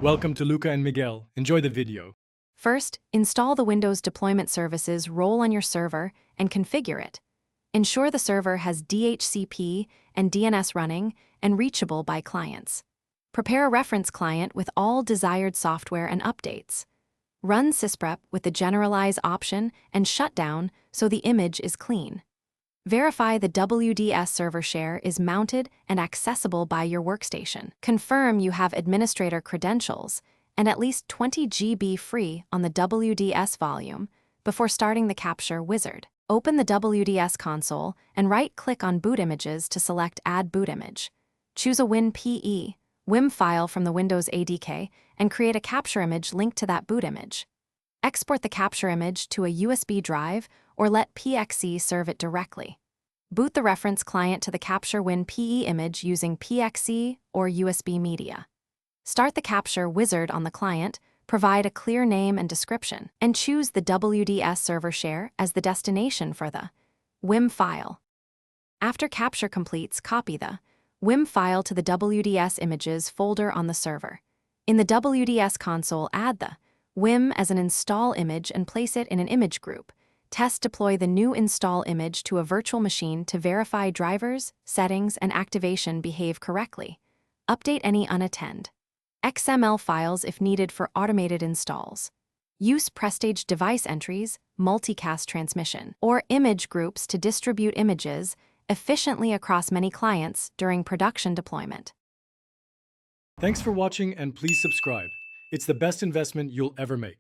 Welcome to Luca and Miguel. Enjoy the video. First, install the Windows deployment services role on your server and configure it. Ensure the server has DHCP and DNS running and reachable by clients. Prepare a reference client with all desired software and updates. Run sysprep with the generalize option and shutdown so the image is clean. Verify the WDS server share is mounted and accessible by your workstation. Confirm you have administrator credentials and at least 20 GB free on the WDS volume before starting the capture wizard. Open the WDS console and right-click on boot images to select Add Boot Image. Choose a WIM file from the Windows ADK and create a capture image linked to that boot image. Export the capture image to a USB drive or let PXE serve it directly. Boot the reference client to the Capture WinPE image using PXE or USB media. Start the capture wizard on the client, provide a clear name and description, and choose the WDS server share as the destination for the WIM file. After capture completes, copy the WIM file to the WDS images folder on the server. In the WDS console, add the WIM as an install image and place it in an image group. Deploy the new install image to a virtual machine to verify drivers, settings, and activation behave correctly. Update any unattended XML files if needed for automated installs. Use Prestige device entries, multicast transmission, or image groups to distribute images efficiently across many clients during production deployment. Thanks for watching and please subscribe. It's the best investment you'll ever make.